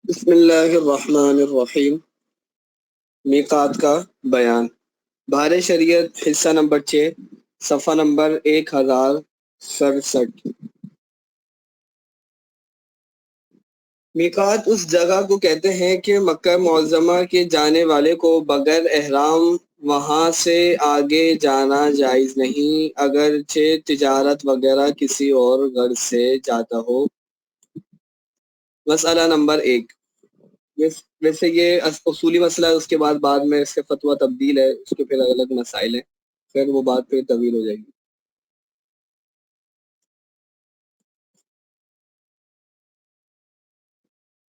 بسم اللہ الرحمن الرحیم۔ میقات کا بیان۔ بہار شریعت حصہ نمبر 6 صفحہ نمبر 1067۔ میقات اس جگہ کو کہتے ہیں کہ مکہ معظمہ کے جانے والے کو بغیر احرام وہاں سے آگے جانا جائز نہیں، اگرچہ تجارت وغیرہ کسی اور غرض سے جاتا ہو۔ مسئلہ نمبر 1۔ ویسے یہ اصولی مسئلہ ہے، اس کے بعد میں اس کے فتویٰ تبدیل ہے، اس کے پھر الگ مسائل ہیں، پھر وہ بات پھر طویل ہو جائے گی۔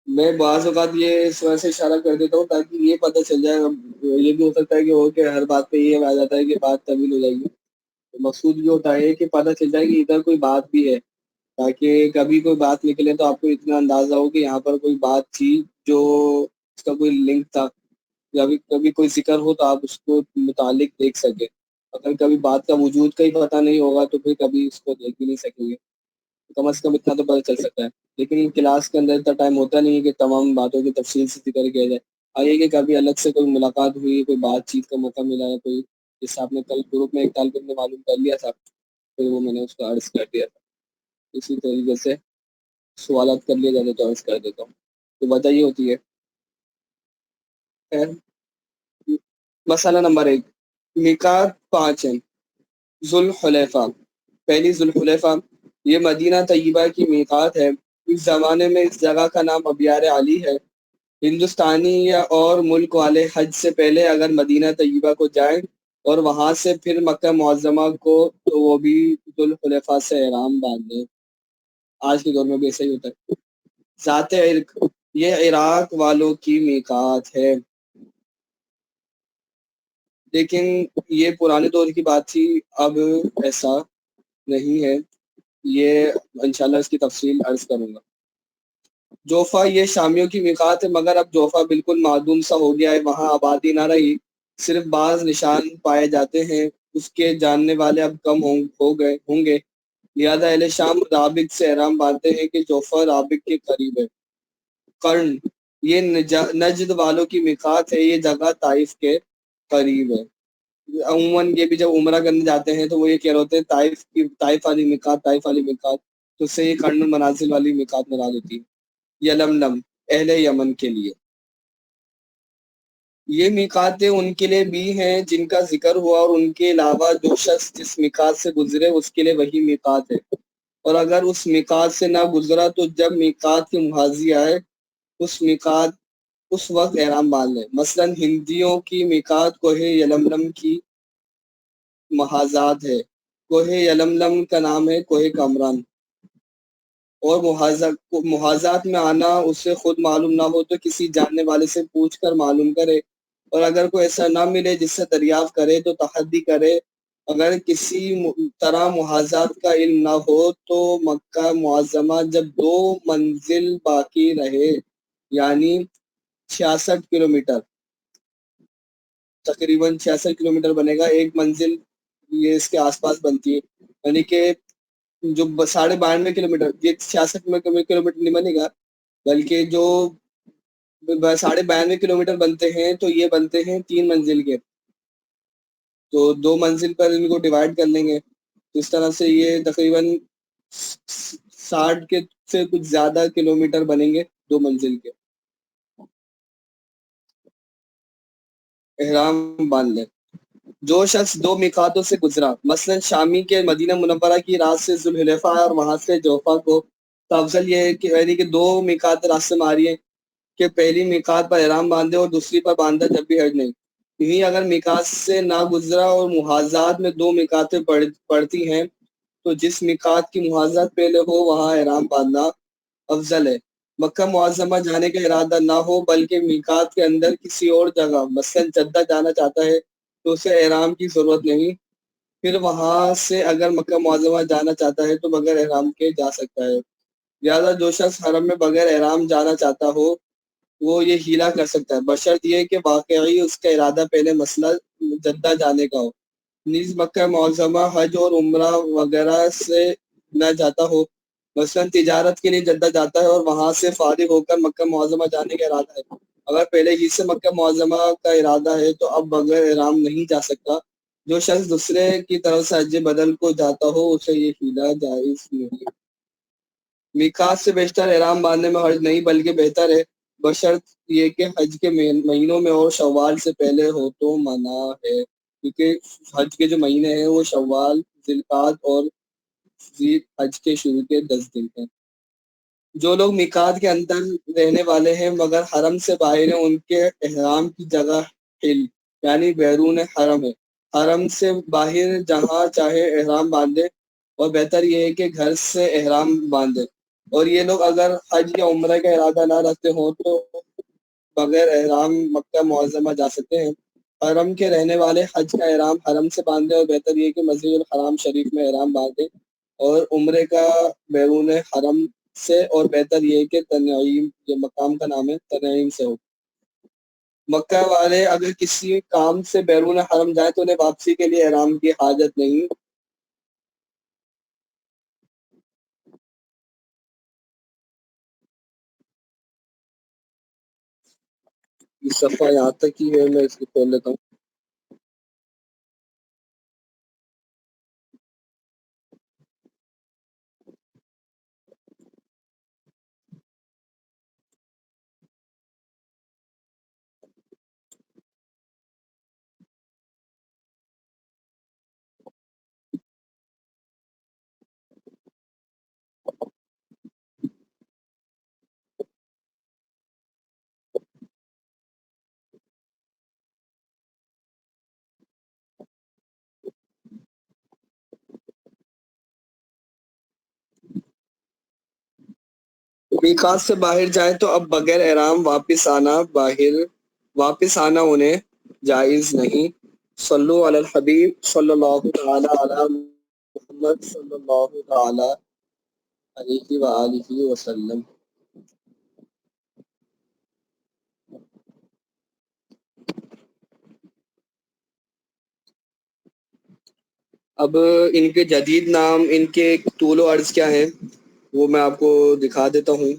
میں بعض اوقات یہ اس وجہ سے اشارہ کر دیتا ہوں تاکہ یہ پتہ چل جائے، یہ بھی ہو سکتا ہے کہ ہر بات پہ یہ آ جاتا ہے کہ بات طویل ہو جائے گی، مقصود یہ ہوتا ہے کہ پتہ چل جائے کہ ادھر کوئی بات بھی ہے، تاکہ کبھی کوئی بات نکلے تو آپ کو اتنا اندازہ ہو کہ یہاں پر کوئی بات تھی جو اس کا کوئی لنک تھا، یا کبھی کوئی ذکر ہو تو آپ اس کو متعلق دیکھ سکیں۔ اگر کبھی بات کا وجود کا ہی پتہ نہیں ہوگا تو پھر کبھی اس کو دیکھ بھی نہیں سکیں گے، کم از کم اتنا تو پتہ چل سکتا ہے۔ لیکن کلاس کے اندر اتنا ٹائم ہوتا نہیں ہے کہ تمام باتوں کی تفصیل سے ذکر کیا جائے۔ آئیے کہ کبھی الگ سے کوئی ملاقات ہوئی، کوئی بات چیت کا موقع ملا ہے، کوئی جیسے آپ نے کل گروپ میں ایک طالب علم نے معلوم کر لیا تھا، پھر وہ میں نے اس کو عرض کر دیا تھا، اسی طریقے سے سوالات کر لیا جاتا تو عرض کر دیتا ہوں، تو وجہ یہ ہوتی ہے۔ خیر، مسئلہ نمبر 1۔ میقات 5 ہیں۔ ذوالحلیفہ۔ پہلی ذوالحلیفہ، یہ مدینہ طیبہ کی میقات ہے۔ اس زمانے میں اس جگہ کا نام ابیار علی ہے۔ ہندوستانی یا اور ملک والے حج سے پہلے اگر مدینہ طیبہ کو جائیں اور وہاں سے پھر مکہ معظمہ کو، تو وہ بھی ذوالحلیفہ سے احرام باندھیں۔ آج کے دور میں بھی ایسا ہی ہوتا ہے۔ ذات عرق، یہ عراق والوں کی میقات ہے، لیکن یہ پرانے دور کی بات تھی، اب ایسا نہیں ہے، یہ انشاءاللہ اس کی تفصیل عرض کروں گا۔ جوفا، یہ شامیوں کی میقات ہے، مگر اب جوفا بالکل معدوم سا ہو گیا ہے، وہاں آبادی نہ رہی، صرف بعض نشان پائے جاتے ہیں، اس کے جاننے والے اب کم ہوں گے، لہذا اہل شام رابغ سے احرام باندھتے ہیں کہ جوفا رابغ کے قریب ہے۔ قرن، یہ نجد والوں کی میقات ہے، یہ جگہ طائف کے قریب ہے۔ عموماً یہ بھی جب عمرہ کرنے جاتے ہیں تو وہ یہ کہہ رہے ہوتے ہیں طائف والی میقات، طائف والی میقات، تو اس سے یہ قرن المنازل والی میقات مراد ہوتی ہے۔ یلملم، اہل یمن کے لیے یہ میقاتیں ان کے لیے بھی ہیں جن کا ذکر ہوا، اور ان کے علاوہ جو شخص جس میقات سے گزرے اس کے لیے وہی میقات ہے، اور اگر اس میقات سے نہ گزرا تو جب میقات کے محاذی آئے اس وقت احرام باندھ لیں۔ مثلا ہندیوں کی میقات کوہ یلملم کی محاذات ہے، کوہ یلملم کا نام ہے کوہ کامران، اور محاذات میں آنا اسے خود معلوم نہ ہو تو کسی جاننے والے سے پوچھ کر معلوم کرے، اور اگر کوئی ایسا نہ ملے جس سے دریافت کرے تو تحدی کرے۔ اگر کسی طرح محاذات کا علم نہ ہو تو مکہ معظمہ جب 2 منزل باقی رہے، یعنی 66 کلومیٹر، تقریباً 66 کلومیٹر بنے گا، ایک منزل یہ اس کے آس پاس بنتی ہے، یعنی کہ جو 92 کلومیٹر، یہ 66 کلومیٹر نہیں بنے گا، بلکہ جو 92 کلومیٹر بنتے ہیں تو یہ بنتے ہیں 3 منزل کے، تو 2 منزل پر ان کو ڈیوائڈ کر لیں گے، تو اس طرح سے یہ تقریباً 60 کے سے کچھ زیادہ کلومیٹر بنیں گے 2 منزل کے۔ احرام باندھ لیں۔ جو شخص 2 میقاتوں سے گزرا، مثلا شامی کے مدینہ منورہ کی رات سے ذوالحلیفہ اور وہاں سے جوفا کو، تو افضل یہ ہے کہ یعنی کہ 2 میقات راستے میں آ رہی ہیں کہ پہلی میقات پر احرام باندھے اور دوسری پر باندھا جب بھی حرج نہیں۔ یہیں اگر میقات سے نہ گزرا اور محاذات میں 2 میقاتیں پڑتی ہیں تو جس میقات کی محاذات پہلے ہو وہاں احرام باندھنا افضل ہے۔ مکہ معظمہ جانے کا ارادہ نہ ہو بلکہ میقات کے اندر کسی اور جگہ مثلا جدہ جانا چاہتا ہے تو اسے احرام کی ضرورت نہیں، پھر وہاں سے اگر مکہ معظمہ جانا چاہتا ہے تو بغیر احرام کے جا سکتا ہے۔ لہٰذا جو شخص حرم میں بغیر احرام جانا چاہتا ہو وہ یہ ہیلا کر سکتا ہے، بشرط یہ کہ واقعی اس کا ارادہ پہلے مسئلہ جدہ جانے کا ہو، نیز مکہ معظمہ حج اور عمرہ وغیرہ سے نہ جاتا ہو، مثلاً تجارت کے لیے جدہ جاتا ہے اور وہاں سے فارغ ہو کر مکہ معظمہ جانے کا ارادہ ہے، اگر پہلے ہی سے مکہ معظمہ کا ارادہ ہے تو اب بغیر احرام نہیں جا سکتا۔ جو شخص دوسرے کی طرف سے حج بدل کو جاتا ہو اسے یہ ہیلا جائز نہیں۔ میقات سے بیشتر احرام باندھنے میں حرج نہیں، بلکہ بہتر ہے، بشرط یہ کہ حج کے مہینوں میں اور شوال سے پہلے ہو تو منع ہے، کیونکہ حج کے جو مہینے ہیں وہ شوال، ذی القعدہ اور ذی حج کے شروع کے 10 دن ہیں۔ جو لوگ میقات کے اندر رہنے والے ہیں مگر حرم سے باہر ہیں، ان کے احرام کی جگہ حل یعنی بیرون حرم ہے، حرم سے باہر جہاں چاہے احرام باندھے، اور بہتر یہ ہے کہ گھر سے احرام باندھے۔ اور یہ لوگ اگر حج یا عمرہ کا ارادہ نہ رکھتے ہوں تو بغیر احرام مکہ معظمہ جا سکتے ہیں۔ حرم کے رہنے والے حج کا احرام حرم سے باندھے، اور بہتر یہ کہ مسجد الحرام شریف میں احرام باندھے، اور عمرے کا بیرون حرم سے، اور بہتر یہ کہ تنعیم، یہ مقام کا نام ہے، تنعیم سے ہو۔ مکہ والے اگر کسی کام سے بیرون حرم جائیں تو انہیں واپسی کے لیے احرام کی حاجت نہیں۔ یہ صفحہ یہاں تک ہی ہے، میں اس کو کھول لیتا ہوں۔ میقات سے باہر جائیں تو اب بغیر احرام واپس آنا انہیں جائز نہیں۔ صلو علی الحبیب صلی اللہ تعالی علی محمد صلی اللہ تعالی علیہ وآلہ وسلم۔ اب ان کے جدید نام، ان کے طول و عرض کیا ہیں وہ میں آپ کو دکھا دیتا ہوں،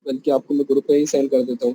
بلکہ آپ کو میں گروپ پہ ہی سینڈ کر دیتا ہوں۔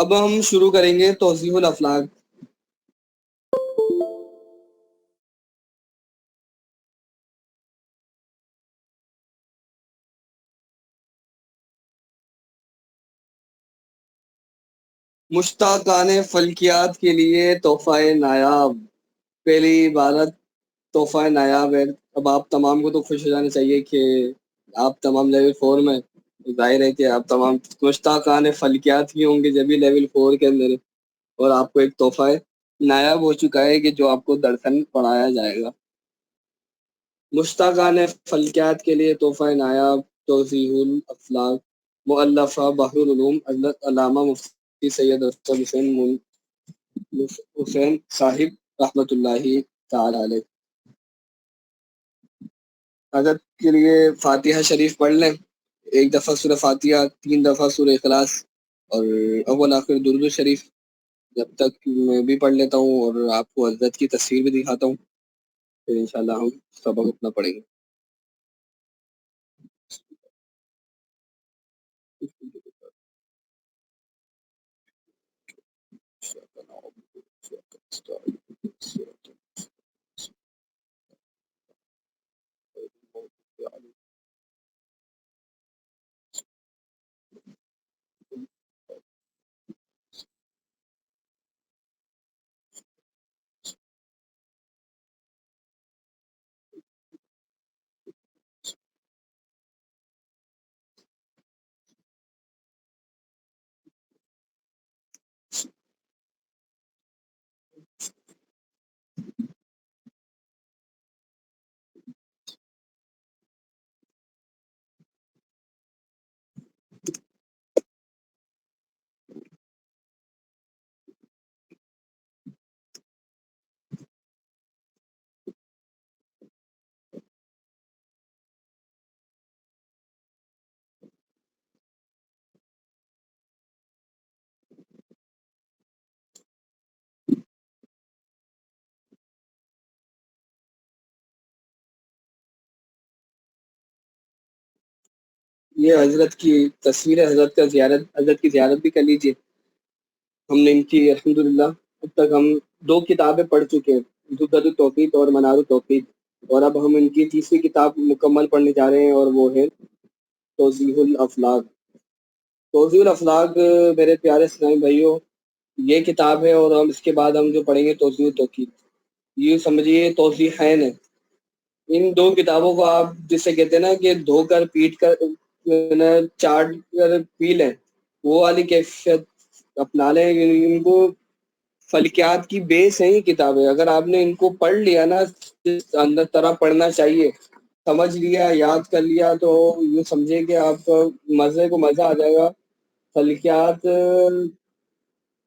اب ہم شروع کریں گے توضیح الافلاق. مشتاقان فلکیات کے لیے تحفہ نایاب. پہلی عبارت تحفہ نایاب ہے. اب آپ تمام کو تو خوش ہو جانا چاہیے کہ آپ تمام لیول 4 میں. ظاہر ہے کہ آپ تمام مشتاقان فلکیات ہی ہوں گے جبھی لیول 4 کے اندر. اور آپ کو ایک تحفہ نایاب ہو چکا ہے کہ جو آپ کو درسن پڑھایا جائے گا. مشتاقان فلکیات کے لیے تحفہ نایاب توضیح الافلاق مؤلفہ بحر العلوم حضرت علامہ مفتی سید ارشد حسین صاحب رحمۃ اللہ تعالی علیہ. حضرت کے لیے فاتحہ شریف پڑھ لیں. ایک دفعہ سورہ فاتحہ، 3 دفعہ سورہ اخلاص اور اول آخر درود شریف. جب تک میں بھی پڑھ لیتا ہوں اور آپ کو حضرت کی تصویر بھی دکھاتا ہوں، پھر انشاءاللہ ہم سبق اپنا پڑھیں گے. یہ حضرت کی تصویر ہے، حضرت کی زیارت بھی کر لیجیے. ہم نے ان کی الحمدللہ اب تک ہم 2 کتابیں پڑھ چکے ہیں، زبدۃ التوحید اور منار التوحید. اور اب ہم ان کی تیسری کتاب مکمل پڑھنے جا رہے ہیں اور وہ ہے توضیح الافلاق. توضیح الافلاق میرے پیارے اسلامی بھائیوں، یہ کتاب ہے اور ہم اس کے بعد ہم جو پڑھیں گے توضیح التوحید. یہ سمجھیے توضیحین ہے. ان 2 کتابوں کو آپ جسے کہتے ہیں نا کہ دھو کر پیٹ کر چاٹ کر پی لیں، وہ والی کیفیت اپنا لیں. ان کو فلکیات کی بیس ہیں یہ کتابیں. اگر آپ نے ان کو پڑھ لیا نا جس اندر طرح پڑھنا چاہیے، سمجھ لیا، یاد کر لیا، تو یہ سمجھے کہ آپ کو مزہ آ جائے گا. فلکیات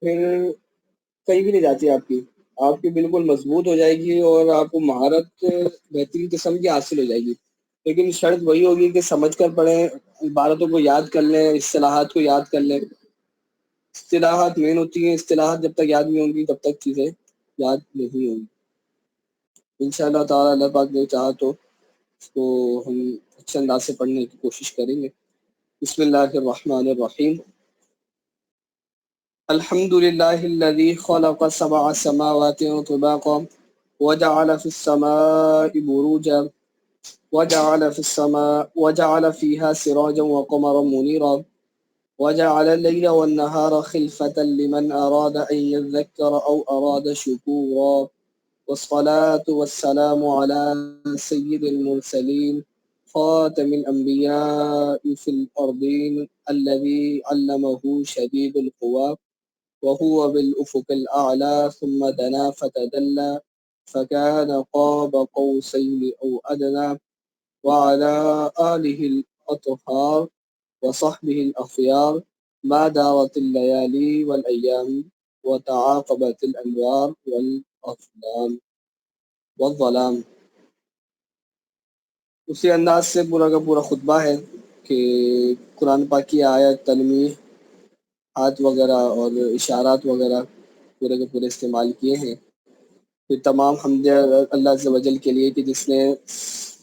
پھر کہیں بھی نہیں جاتی آپ کی بالکل مضبوط ہو جائے گی اور آپ کو مہارت بہترین قسم کی حاصل ہو جائے گی. لیکن شرط وہی ہوگی کہ سمجھ کر پڑھیں، عبارتوں کو یاد کر لیں، اصطلاحات کو یاد کر لیں. اصطلاحات مین ہوتی ہیں. اصطلاحات جب تک یاد نہیں ہوں گی تب تک چیزیں یاد نہیں ہوں گی. انشاءاللہ تعالی اللہ پاک نے چاہا تو اس کو ہم اچھے انداز سے پڑھنے کی کوشش کریں گے. بسم اللہ الرحمن الرحیم. الحمد للہ الذی خلق 7 سماوات طباقا وجعل في السماء بروجا وجعل فيها سراجا وقمرا منيرا وجعل الليل والنهار خلفة لمن أراد أن يذكر أو أراد شكورا. والصلاة والسلام على سيد المرسلين خاتم الأنبياء في الأرضين الذي علمه شديد القوى وهو بالأفق الأعلى ثم دنا فتدلى فكان قاب قوسين أو أدنى. وعلى آله الأطهار وصحبه الأخيار ما دارت الليالي والأيام وتعاقبت الأنوار والأظلام. اسی انداز سے پورا کا پورا خطبہ ہے کہ قرآن پاک کی آیت تنمیہ ہاتھ وغیرہ اور اشارات وغیرہ پورے کے پورے استعمال کیے ہیں. پھر تمام حمد اللہ عز و جل کے لیے کہ جس نے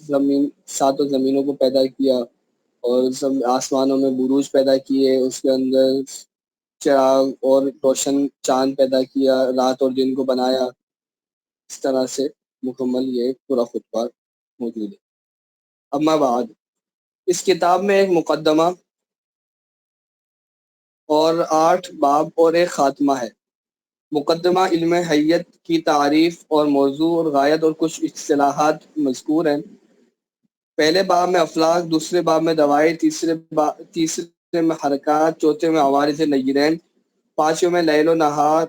7 زمینوں کو پیدا کیا اور آسمانوں میں بروج پیدا کیے، اس کے اندر چراغ اور روشن چاند پیدا کیا، رات اور دن کو بنایا، اس طرح سے مکمل یہ پورا خطبہ موجود ہے۔ اما بعد، اس کتاب میں ایک مقدمہ اور 8 باب اور ایک خاتمہ ہے۔ مقدمہ علم حیت کی تعریف اور موضوع اور غایت اور کچھ اصطلاحات مذکور ہیں۔ پہلے باب میں افلاک، دوسرے باب میں دوائر، تیسرے میں حرکات، چوتھے میں عوارض نیرین، پانچویں میں لیل و نہار،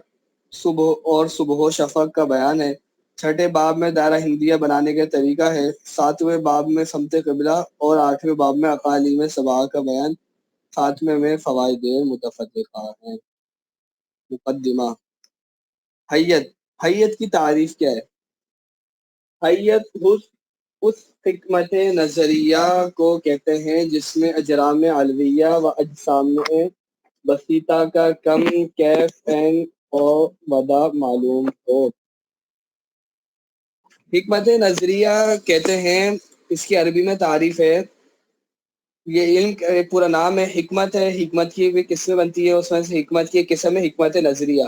صبح اور صبح و شفق کا بیان ہے۔ چھٹے باب میں دائرہ ہندیہ بنانے کا طریقہ ہے۔ ساتویں باب میں سمت قبلہ اور آٹھویں باب میں اقالیم سبعہ کا بیان، خاتمے میں فوائد متفرقہ ہیں۔ مقدمہ۔ حیت کی تعریف کیا ہے؟ حیت اس حکمت نظریہ کو کہتے ہیں جس میں اجرام علویہ و اجسام بسیطہ کا کم، کیف، عین اور وضع معلوم ہو۔ حکمت نظریہ کہتے ہیں، اس کی عربی میں تعریف ہے، یہ علم ایک پورا نام ہے، حکمت ہے، حکمت کی بھی قسمیں بنتی ہے، اس میں سے حکمت کی ایک قسم ہے حکمت نظریہ۔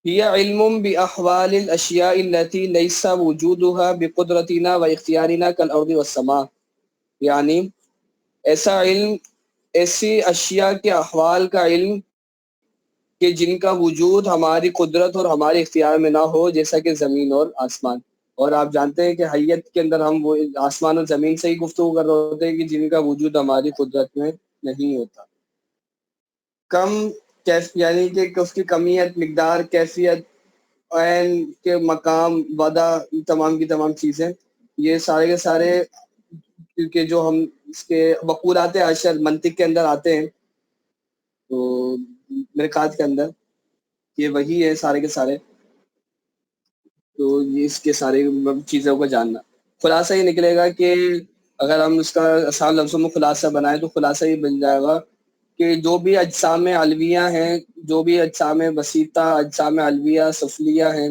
هي علم بأحوال الأشياء التي ليس وجودها بقدرتنا واختیارنا كالأرض والسماء، یعنی ایسا علم، ایسی اشیاء کے احوال کا علم کہ جن کا وجود ہماری قدرت اور ہمارے اختیار میں نہ ہو، جیسا کہ زمین اور آسمان۔ اور آپ جانتے ہیں کہ حیت کے اندر ہم وہ آسمان اور زمین سے ہی گفتگو کر رہے ہوتے ہیں کہ جن کا وجود ہماری قدرت میں نہیں ہوتا۔ کم یعنی کہ اس کی کمیت، مقدار، کیفیت، عین کے مقام، وعدہ، تمام کی تمام چیزیں، یہ سارے کے سارے کیونکہ جو ہم اس کے مقولات عشر منطق کے اندر آتے ہیں، تو مرکات کے اندر یہ وہی ہے سارے کے سارے، تو یہ اس کے سارے چیزوں کو جاننا۔ خلاصہ یہ نکلے گا کہ اگر ہم اس کا آسان لفظوں میں خلاصہ بنائیں تو خلاصہ یہ بن جائے گا کہ جو بھی اجسام علویہ ہیں، جو بھی اجسام بسیطہ، اجسام علویہ، سفلیہ ہیں،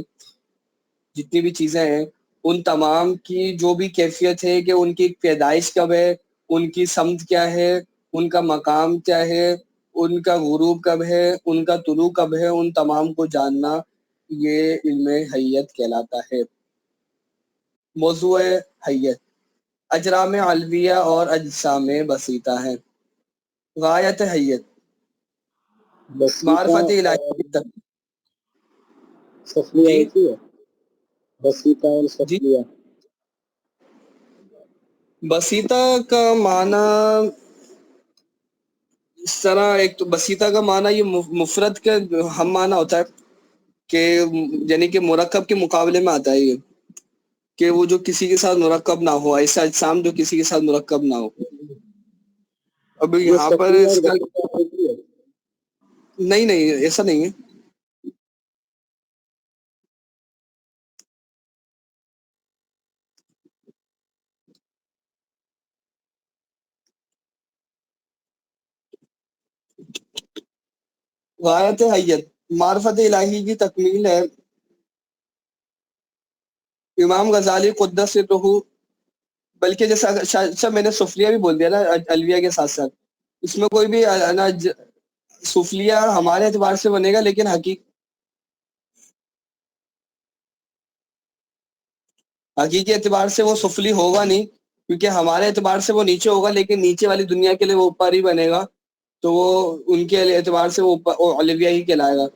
جتنی بھی چیزیں ہیں، ان تمام کی جو بھی کیفیت ہے کہ ان کی پیدائش کب ہے، ان کی سمت کیا ہے، ان کا مقام کیا ہے، ان کا غروب کب ہے، ان کا طلوع کب ہے، ان تمام کو جاننا یہ علم حیت کہلاتا ہے۔ موضوع حیت اجرام علویہ اور اجسام بسیطہ ہیں۔ غایت حیت بسیطہ معرفت اور الہی تک۔ سفلیہ جی ایک ہی ہے؟ بسیطہ اور جی، سفلیہ بسیطہ کا معنی اس طرح، ایک تو بسیطہ کا معنی یہ مفرد کا ہم معنی ہوتا ہے کہ یعنی کہ مرکب کے مقابلے میں آتا ہے یہ کہ وہ جو کسی کے ساتھ مرکب نہ ہو، ایسا اجسام جو کسی کے ساتھ مرکب نہ ہو۔ اب یہ یہاں پر سفلیہ اس اور کا بسیطہ ایک ہی ہے؟ نہیں ایسا نہیں ہے۔ غایت حیت معرفت الہی کی تکمیل ہے۔ امام غزالی قدس سرہ، بلکہ جیسا اچھا میں نے سفلیہ بھی بول دیا نا الویہ کے ساتھ ساتھ، اس میں کوئی بھی سفلیہ ہمارے اعتبار سے بنے گا، لیکن حقیقی اعتبار سے وہ سفلی ہوگا نہیں، کیونکہ ہمارے اعتبار سے وہ نیچے ہوگا، لیکن نیچے والی دنیا کے لیے وہ اوپر ہی بنے گا، تو وہ ان کے اعتبار سے وہ علویہ ہی کہلائے گا،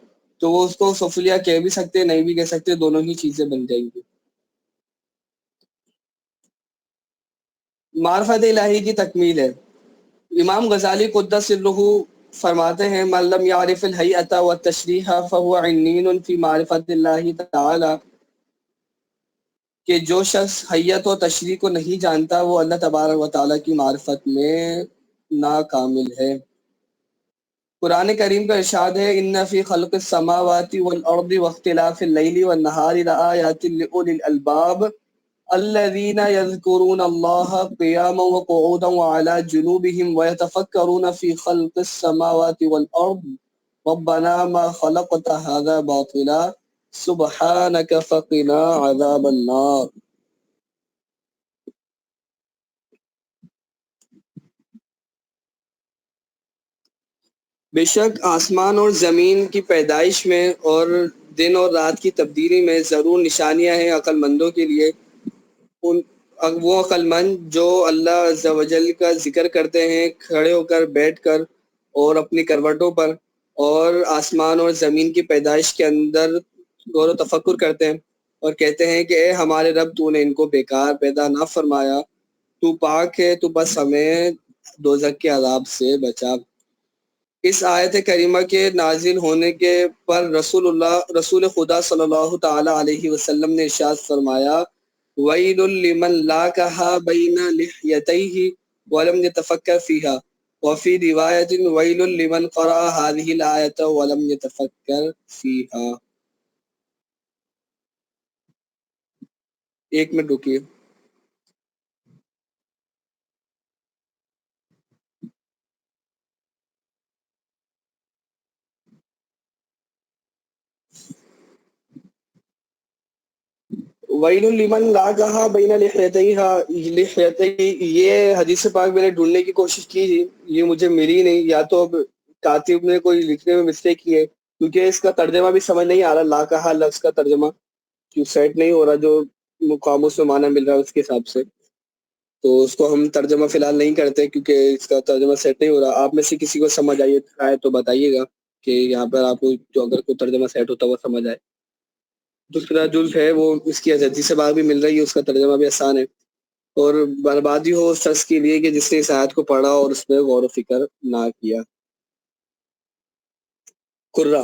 تو وہ اس کو سفلیہ کہہ بھی سکتے نہیں بھی کہہ سکتے، دونوں ہی چیزیں بن جائیں گی۔ معرفت الہی کی تکمیل ہے۔ امام غزالی قدس سرہ فرماتے ہیں، من لم یعرف الحیۃ والتشریح فهو عنین فی معرفت اللہ تعالی، کہ جو شخص حیت و تشریح کو نہیں جانتا وہ اللہ تبارک و تعالیٰ کی معرفت میں ناکامل ہے۔ قرآن کریم کا ارشاد ہے، ان فی خلق السماوات والارض واختلاف اللیل والنہار لآیات لأولی الالباب الذین یذکرون اللہ قیاما وقعودا وعلی جنوبہم ویتفکرون فی خلق السماوات والارض ربنا ما خلقت هذا باطلا سبحانک فقنا عذاب النار۔ بے شک آسمان اور زمین کی پیدائش میں اور دن اور رات کی تبدیلی میں ضرور نشانیاں ہیں عقل مندوں کے لیے. وہ عقل مند جو اللہ عز و جل کا ذکر کرتے ہیں کھڑے ہو کر، بیٹھ کر اور اپنی کروٹوں پر، اور آسمان اور زمین کی پیدائش کے اندر غور و تفکر کرتے ہیں اور کہتے ہیں کہ اے ہمارے رب، تو نے ان کو بیکار پیدا نہ فرمایا، تو پاک ہے، تو بس ہمیں دوزخ کے عذاب سے بچا. اس آیت کریمہ کے نازل ہونے کے پر رسول خدا صلی اللہ تعالی علیہ وسلم نے ارشاد فرمایا، وَيْلٌ لِّمَن لَاقَهَا بَيْنَ لِحْيَتَيْهِ وَلَمْ يَتَفَكَّرْ فِيهَا وَفِي رِوَایَةٍ وَيْلٌ لِّمَنْ قَرَأَ هَٰذِهِ الْآيَةَ وَلَمْ يَتَفَكَّرْ فِيهَا. ایک منٹ رکیے. وَيْلٌ لِّمَن لَاقَهَا بَيْنَ لِحْيَتَيْهِ، یہ حدیث پاک میں نے ڈھونڈنے کی کوشش کی، یہ مجھے ملی نہیں. یا تو اب کاتب نے کوئی لکھنے میں مسٹیک کی ہے، کیونکہ اس کا ترجمہ بھی سمجھ نہیں آ رہا. لاقہا لفظ کا ترجمہ کیوں سیٹ نہیں ہو رہا جو قاموس میں معنی مل رہا ہے اس کے حساب سے، تو اس کو ہم ترجمہ فی الحال نہیں کرتے کیونکہ اس کا ترجمہ سیٹ نہیں ہو رہا. آپ میں سے کسی کو سمجھ آئے تو بتائیے گا کہ یہاں پر آپ کو جو اگر کوئی ترجمہ سیٹ ہوتا ہے وہ سمجھ آئے. دوسرا جزء ہے وہ اس کی حدیث پاک بھی مل رہی ہے، اس کا ترجمہ بھی آسان ہے. اور بربادی ہو اس شخص کے لیے کہ جس نے اس آیت کو پڑھا اور اس پہ غور و فکر نہ کیا. قرہ،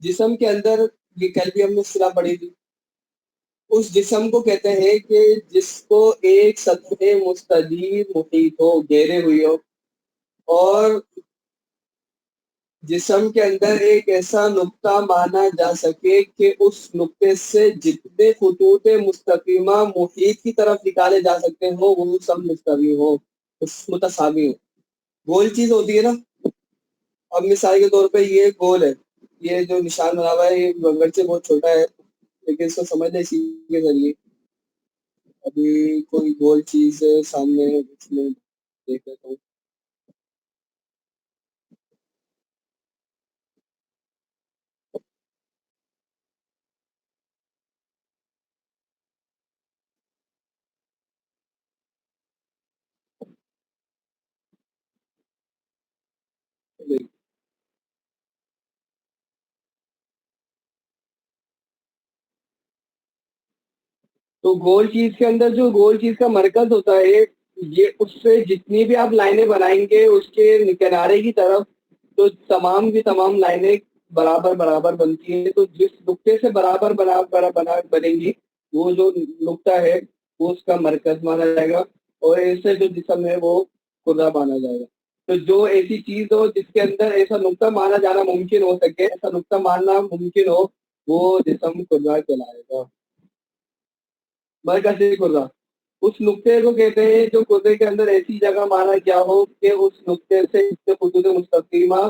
جسم کے اندر، یہ کل بھی ہم نے اصطلاح پڑھی تھی، اس جسم کو کہتے ہیں کہ جس کو ایک سطح مستدیر محیط ہو، گھیرے ہوئی ہو، اور جسم کے اندر ایک ایسا نقطہ مانا جا سکے کہ اس نقطے سے جتنے خطوط مستقیمہ محیط کی طرف نکالے جا سکتے ہوں وہ سب مستوی ہو، متساوی ہو. گول چیز ہوتی ہے نا، اب مثال کے طور پہ یہ گول ہے، یہ جو نشان بنا ہوا ہے یہ گنگڑ سے بہت چھوٹا ہے، لیکن اس کو سمجھنا اسی کے ذریعے. ابھی کوئی گول چیز ہے سامنے، اس میں دیکھ لیتا ہوں. تو گول چیز کے اندر جو گول چیز کا مرکز ہوتا ہے، یہ اس سے جتنی بھی آپ لائنیں بنائیں گے اس کے کنارے کی طرف، تو تمام کی تمام لائنیں برابر برابر بنتی ہیں. تو جس نقطے سے برابر بنیں گی وہ جو نقطہ ہے وہ اس کا مرکز مانا جائے گا، اور ایسے جو جسم ہے وہ خدا مانا جائے گا. تو جو ایسی چیز ہو جس کے اندر ایسا نقطہ مانا جانا ممکن ہو سکے، ایسا نقطہ ماننا ممکن ہو، وہ جسم خدا کہلائے گا. مرکز قرہ اس نقطے کو کہتے ہیں جو قرے کے اندر ایسی جگہ مانا کیا ہو کہ اس نقطے سے خطوط مستقیمہ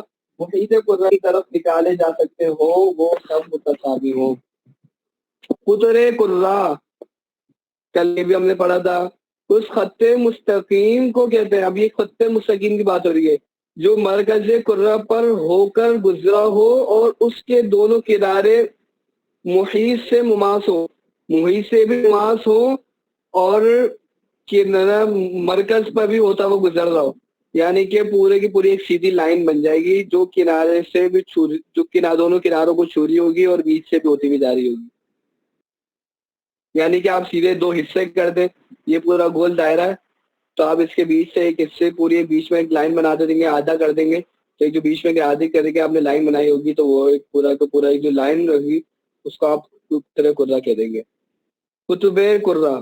محیط قرہ کی طرف نکالے جا سکتے ہو، وہ سب متساوی ہو. قطر قرہ کل بھی ہم نے پڑھا تھا، اس خط مستقیم کو کہتے ہیں. اب یہ خط مستقیم کی بات ہو رہی ہے جو مرکز قرہ پر ہو کر گزرا ہو اور اس کے دونوں کنارے محیط سے مماس ہو، محیط سے بھی مماس ہو اور مرکز پر بھی ہوتا وہ گزر رہا ہو. یعنی کہ پورے کی پوری ایک سیدھی لائن بن جائے گی جو کنارے سے بھی جو دونوں کناروں کو چھو رہی ہوگی اور بیچ سے بھی ہوتی بھی جا رہی ہوگی. یعنی کہ آپ سیدھے دو حصے کر دیں، یہ پورا گول دائرہ ہے، تو آپ اس کے بیچ سے ایک حصے پوری بیچ میں ایک لائن بنا دیں گے، آدھا کر دیں گے، تو جو بیچ میں آدھی کر کے آپ نے لائن بنائی ہوگی تو وہ ایک پورا کا پورا ایک جو لائن ہوگی اس کو آپ قطر قرہ کہہ دیں گے. قطب قرہ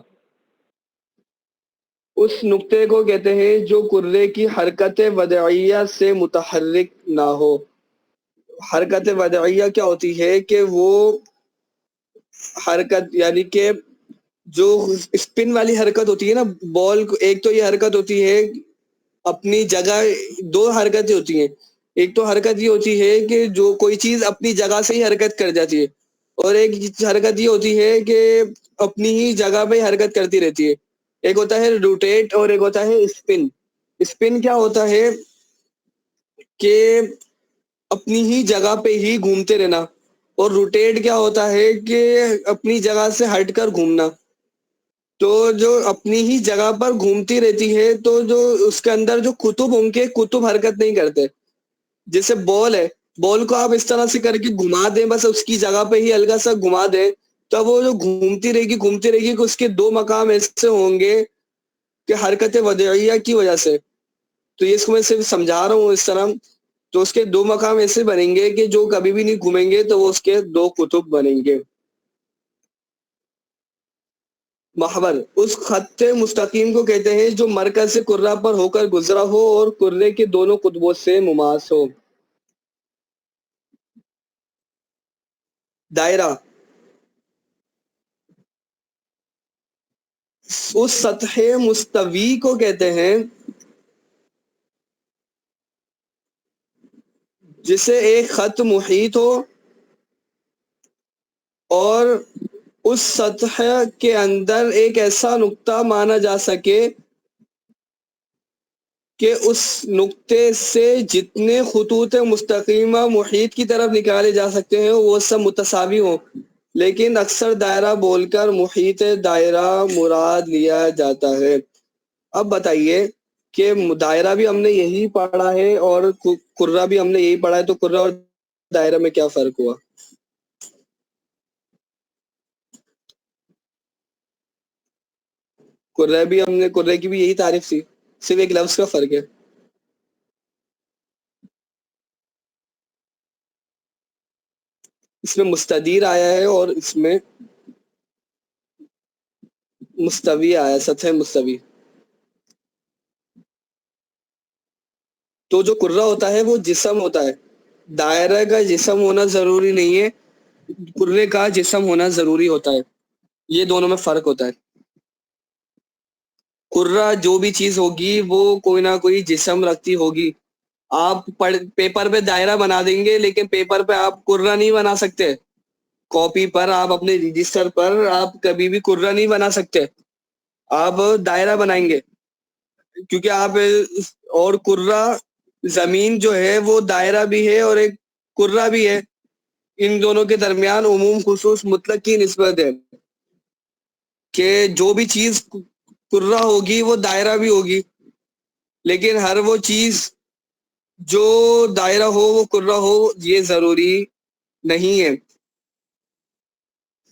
اس نقطے کو کہتے ہیں جو قرے کی حرکت وضعیہ سے متحرک نہ ہو. حرکت وضعیہ کیا ہوتی ہے کہ وہ حرکت، یعنی کہ جو اسپن والی حرکت ہوتی ہے نا بال کو، ایک تو یہ حرکت ہوتی ہے اپنی جگہ، دو حرکتیں ہوتی ہیں. ایک تو حرکت یہ ہوتی ہے کہ جو کوئی چیز اپنی جگہ سے ہی حرکت کر جاتی ہے، اور ایک حرکت یہ ہوتی ہے کہ اپنی ہی جگہ پہ حرکت کرتی رہتی ہے. ایک ہوتا ہے روٹیٹ اور ایک ہوتا ہے اسپن. اسپن کیا ہوتا ہے کہ اپنی ہی جگہ پہ ہی گھومتے رہنا، اور روٹیٹ کیا ہوتا ہے کہ اپنی جگہ سے ہٹ کر گھومنا. تو جو اپنی ہی جگہ پر گھومتی رہتی ہے تو جو اس کے اندر جو قطب ہوں گے، قطب حرکت نہیں کرتے. جیسے بال ہے، بال کو آپ اس طرح سے کر کے گھما دیں، بس اس کی جگہ پہ ہی ہلکا سا گھما دیں، تو وہ جو گھومتی رہے گی کہ اس کے دو مقام ایسے ہوں گے کہ حرکت ودیعیہ کی وجہ سے. تو یہ اس کو میں صرف سمجھا رہا ہوں اس طرح. تو اس کے دو مقام ایسے بنیں گے کہ جو کبھی بھی نہیں گھومیں گے تو وہ اس کے دو قطب بنیں گے. محور اس خط مستقیم کو کہتے ہیں جو مرکز سے کرہ پر ہو کر گزرا ہو اور کرے کے دونوں قطبوں سے مماس ہو. دائرہ اس سطح مستوی کو کہتے ہیں جسے ایک خط محیط ہو اور اس سطح کے اندر ایک ایسا نقطہ مانا جا سکے کہ اس نقطے سے جتنے خطوط مستقیمہ محیط کی طرف نکالے جا سکتے ہیں وہ سب متساوی ہوں. لیکن اکثر دائرہ بول کر محیط دائرہ مراد لیا جاتا ہے. اب بتائیے کہ دائرہ بھی ہم نے یہی پڑھا ہے اور کرہ بھی ہم نے یہی پڑھا ہے، تو کرہ اور دائرہ میں کیا فرق ہوا؟ کرہ بھی ہم نے، کرہ کی بھی یہی تعریف تھی، صرف ایک لفظ کا فرق ہے. اس میں مستدیر آیا ہے اور اس میں مستوی آیا، سطح مستوی. تو جو کرہ ہوتا ہے وہ جسم ہوتا ہے، دائرہ کا جسم ہونا ضروری نہیں ہے، کرے کا جسم ہونا ضروری ہوتا ہے. یہ دونوں میں فرق ہوتا ہے. کرہ جو بھی چیز ہوگی وہ کوئی نہ کوئی جسم رکھتی ہوگی. آپ پیپر پہ دائرہ بنا دیں گے لیکن پیپر پہ آپ کرہ نہیں بنا سکتے. کاپی پر آپ اپنے رجسٹر پر آپ کبھی بھی کرہ نہیں بنا سکتے، آپ دائرہ بنائیں گے. کیونکہ آپ اور کرہ زمین جو ہے وہ دائرہ بھی ہے اور ایک کرہ بھی ہے. ان دونوں کے درمیان عموم خصوص مطلق کی نسبت ہے کہ جو بھی چیز کرہ ہوگی وہ دائرہ بھی ہوگی، لیکن ہر وہ چیز جو دائرہ ہو وہ کرہ ہو یہ ضروری نہیں ہے.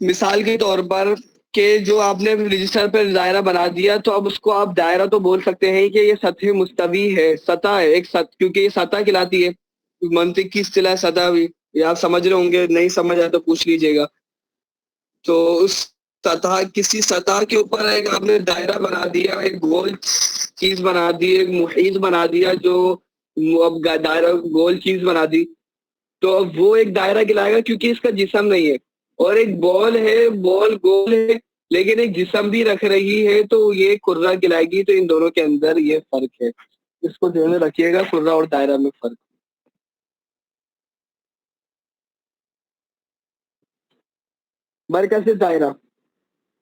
مثال کے طور پر کہ جو آپ نے رجسٹر پہ دائرہ بنا دیا تو اب اس کو آپ دائرہ تو بول سکتے ہیں کہ یہ سطح مستوی ہے، سطح ہے ایک کیونکہ یہ سطح کہلاتی ہے. منطق کی اصطلاح سطح بھی، یہ آپ سمجھ رہے ہوں گے، نہیں سمجھ آئے تو پوچھ لیجئے گا. تو اس سطح، کسی سطح کے اوپر ایک آپ نے دائرہ بنا دیا، ایک گول چیز بنا دی، ایک محیط بنا دیا، جو اب دائرہ گول چیز بنا دی تو اب وہ ایک دائرہ کہلائے گا کیونکہ اس کا جسم نہیں ہے. اور ایک بال ہے، بال گول ہے لیکن ایک جسم بھی رکھ رہی ہے تو یہ کرہ کہلائے گی. تو ان دونوں کے اندر یہ فرق ہے، اس کو ذہن میں رکھیے گا، کرہ اور دائرہ میں فرق. مرکز دائرہ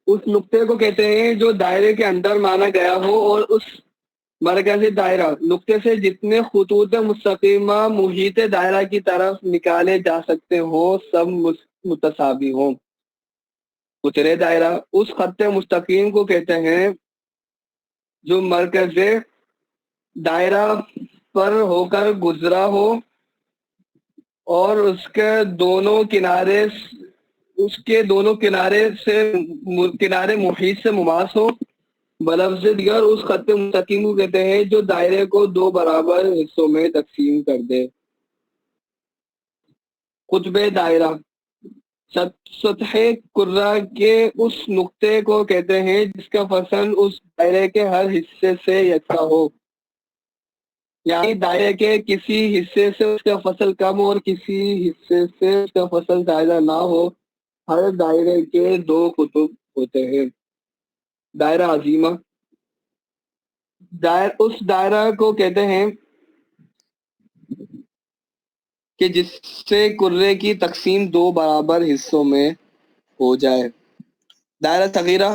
اس نقطے کو کہتے ہیں جو دائرے کے اندر مانا گیا ہو اور اس مرکز دائرہ نقطے سے جتنے خطوط مستقیمہ محیط دائرہ کی طرف نکالے جا سکتے ہوں سب متساوی ہوں. قطر دائرہ اس خط مستقیم کو کہتے ہیں جو مرکز دائرہ پر ہو کر گزرا ہو اور اس کے دونوں کنارے محیط سے مماس ہو. بلفظ دیگر اس خط مستقیم کو کہتے ہیں جو دائرے کو دو برابر حصوں میں تقسیم کر دے. قطب دائرہ سطح کرہ کے اس نقطے کو کہتے ہیں جس کا فصل اس دائرے کے ہر حصے سے یکساں ہو، یعنی دائرے کے کسی حصے سے اس کا فصل کم اور کسی حصے سے اس کا فصل زیادہ نہ ہو. ہر دائرے کے دو قطب ہوتے ہیں. دائرہ عظیمہ اس دائرہ کو کہتے ہیں کہ جس سے کرے کی تقسیم دو برابر حصوں میں ہو جائے. دائرہ صغیرہ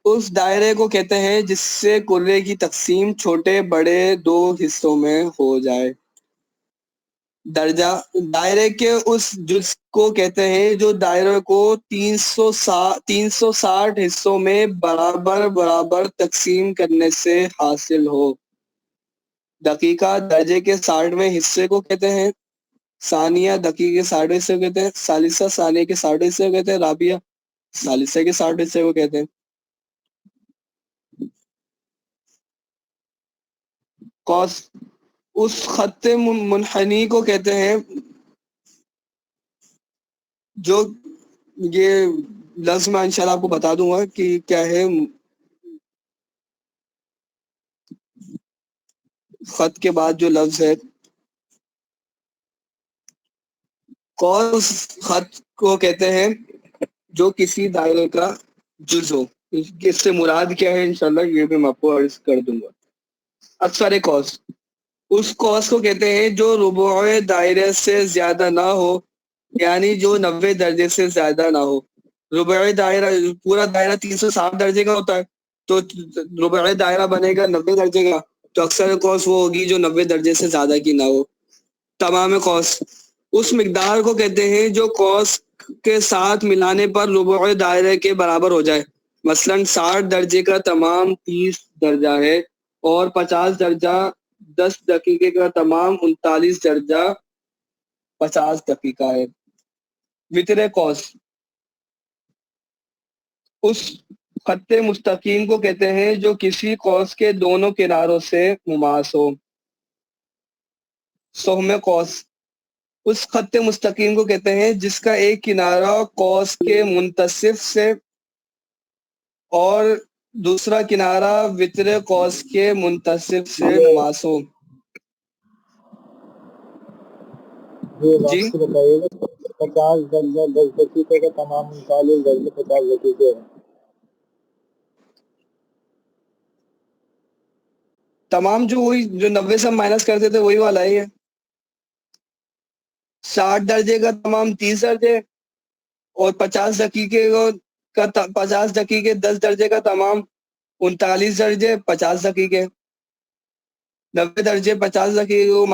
اس دائرے کو کہتے ہیں جس سے کرے کی تقسیم چھوٹے بڑے دو حصوں میں ہو جائے. درجہ دائرے کے اس جز کو کہتے ہیں جو دائرے کو 360 حصوں میں برابر برابر تقسیم کرنے سے حاصل ہو۔ دقیقہ درجے کے 60ویں حصے کو کہتے ہیں، ثانیہ دقیقے کے 60 حصے کو کہتے ہیں، ثالثہ ثانیہ کے 60 حصے کو کہتے ہیں، رابعہ ثالثہ کے 60 حصے کو کہتے ہیں۔ قوس اس خط منحنی کو کہتے ہیں جو یہ لفظ میں انشاءاللہ آپ کو بتا دوں گا کہ کیا ہے۔ خط کے بعد جو لفظ ہے قوس اس خط کو کہتے ہیں جو کسی دائرے کا جز ہو۔ اس سے مراد کیا ہے انشاءاللہ یہ بھی میں آپ کو عرض کر دوں گا۔ اکثر قوس اس قوس کو کہتے ہیں جو ربع دائرے سے زیادہ نہ ہو، یعنی جو 90 درجے سے زیادہ نہ ہو۔ ربع دائرہ پورا دائرہ 360 درجے کا ہوتا ہے، تو ربع دائرہ بنے گا 90 درجے کا، تو اکثر قوس وہ ہوگی جو 90 درجے سے زیادہ کی نہ ہو۔ تمام قوس اس مقدار کو کہتے ہیں جو قوس کے ساتھ ملانے پر ربع دائرے کے برابر ہو جائے۔ مثلا 60 درجے کا تمام 30 درجہ ہے، اور 50 درجہ 10 دقیقے کا تمام 39 درجہ 50 دقیقہ ہے۔ وتر قوس اس خط مستقیم کو کہتے ہیں جو کسی قوس کے دونوں کناروں سے مماس ہو۔ سہم قوس اس خط مستقیم کو کہتے ہیں جس کا ایک کنارہ قوس کے منتصف سے اور دوسرا کنارہ وتر قوس کے منتصف سے مماس ہو۔ یہ جی واپس سے بتائیے گا۔ 50 درجہ 10 دقیقے کا تمام 39 درجے 50 دقیقے ہیں۔ تمام جو وہی جو 90 سے ہم مائنس کرتے تھے وہی والا ہی ہے۔ 60 درجے کا تمام 30 درجے، اور 50 دقیقے کا 50 دقیقے 10 درجے کا تمام 39 درجے 50 دقیقے۔ 90 درجے 50 دقیقے کو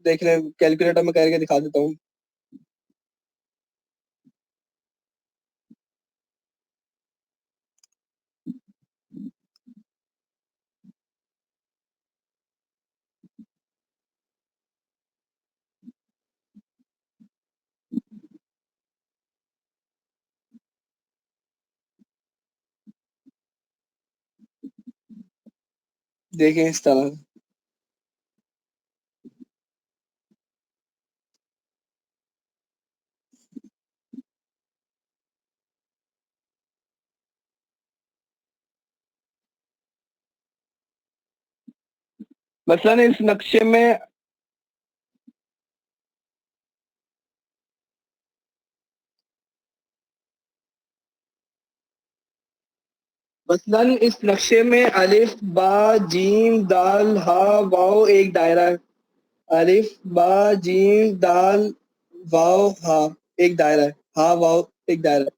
دیکھ لیں، کیلکولیٹر میں کر کے دکھا دیتا ہوں۔ دیکھیں اس طرح مثلا اس نقشے میں الف با جیم دال ہا واو ایک دائرہ ہے۔ الف با جیم دال واو ہا ایک دائرہ ہے، ہا واو ایک دائرہ ہے،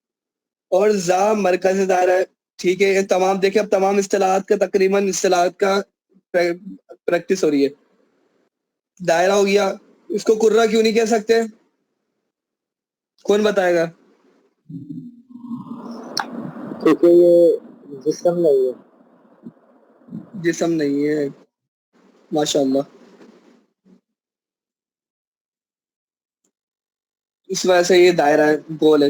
اور زا مرکز دائرہ ہے۔ ٹھیک ہے، یہ تمام دیکھیں، اب تمام اصطلاحات کا تقریباً اصطلاحات کا پریکٹس ہو رہی ہے۔ دائرہ ہو گیا، اس کو کرہ کیوں نہیں کہہ سکتے؟ کون بتائے گا؟ کیونکہ یہ جسم نہیں ہے۔ جسم نہیں ہے، ماشاءاللہ، اس وجہ سے یہ دائرہ ہے، گول ہے۔